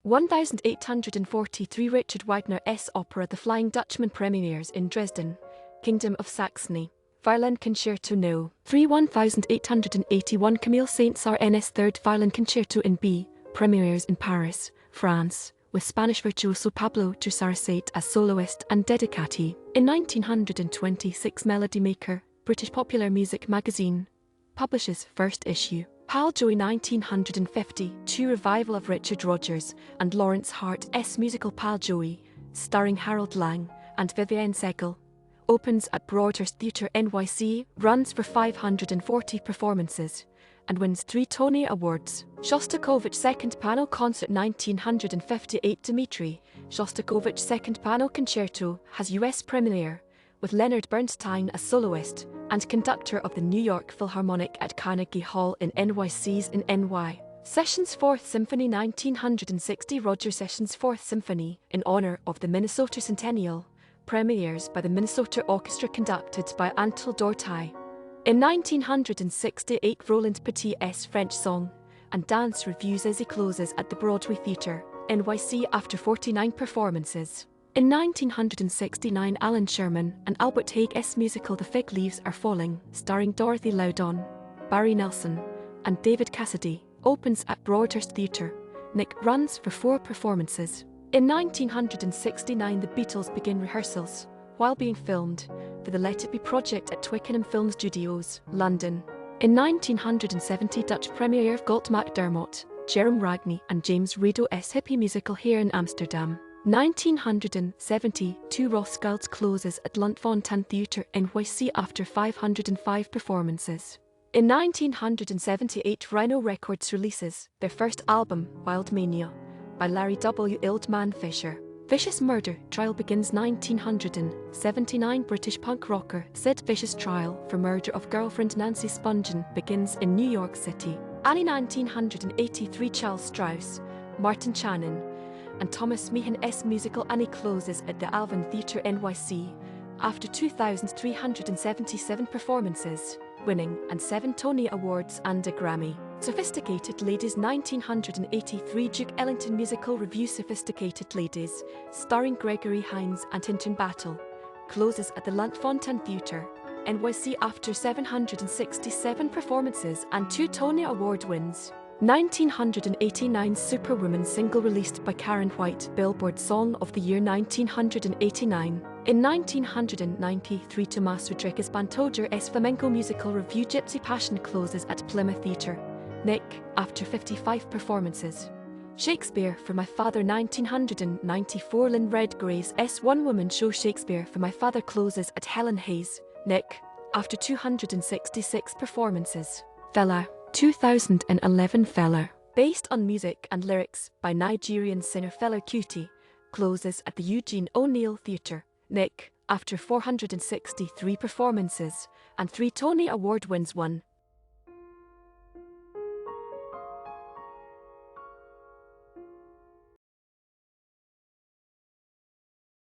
1843 Richard Wagner's opera The Flying Dutchman premieres in Dresden, Kingdom of Saxony. Violin Concerto No. 1881 Camille Saint-Saëns' Third Violin Concerto in B premieres in Paris, France, with Spanish virtuoso Pablo de Sarasate as soloist and dedicatee. In 1926 Melody Maker, British popular music magazine, publishes first issue. Pal Joey 1952 revival of Richard Rodgers and Lawrence Hart's musical Pal Joey, starring Harold Lang and Vivienne Segal, opens at Broadhurst Theater NYC, runs for 540 performances, and wins 3 Tony Awards. Shostakovich Second Piano Concert 1958 Dmitri Shostakovich Second Piano Concerto has US premiere, with Leonard Bernstein as soloist and conductor of the New York Philharmonic at Carnegie Hall in NYC's in NY. Sessions 4th Symphony 1960 Roger Sessions 4th Symphony, in honor of the Minnesota Centennial, premieres by the Minnesota Orchestra conducted by Antal Doráti. In 1968 Roland Petit's French Song and Dance reviews as he closes at the Broadway Theater NYC after 49 performances. In 1969 Alan Sherman and Albert Hague's musical The Fig Leaves Are Falling, starring Dorothy Loudon, Barry Nelson, and David Cassidy, opens at Broadhurst Theater. Nick runs for 4 performances. In 1969 the Beatles begin rehearsals, while being filmed, for the Let It Be project at Twickenham Film Studios, London. In 1970 Dutch premiere of Galt MacDermot, Jerome Ragney and James Redo's hippie musical here in Amsterdam. 1972 Rothschild closes at Lunt-Fontanne Theatre NYC after 505 performances. In 1978 Rhino Records releases their first album, Wild Mania, by Larry W. Ildman Fisher. Vicious murder trial begins 1979 British punk rocker Sid Vicious trial for murder of girlfriend Nancy Spungen begins in New York City. Annie 1983 Charles Strouse, Martin Channon, and Thomas Meehan's musical Annie closes at the Alvin Theater NYC after 2,377 performances, winning 7 Tony Awards and a Grammy. Sophisticated Ladies 1983 Duke Ellington musical review Sophisticated Ladies, starring Gregory Hines and Hinton Battle, closes at the Lunt-Fontanne Theatre NYC after 767 performances and 2 Tony Award wins. 1989 Superwoman single released by Karyn White, Billboard Song of the Year 1989. In 1993 Tomas Rodriquez-Pantoja's flamenco musical review Gypsy Passion closes at Plymouth Theatre, Nick, after 55 performances. Shakespeare for My Father 1994 Lynn Redgrave's one-woman show Shakespeare for My Father closes at Helen Hayes, Nick, after 266 performances. Fela 2011 Fela, based on music and lyrics by Nigerian singer Fela Kuti, closes at the Eugene O'Neill Theatre, Nick, after 463 performances and 3 Tony Award wins. 1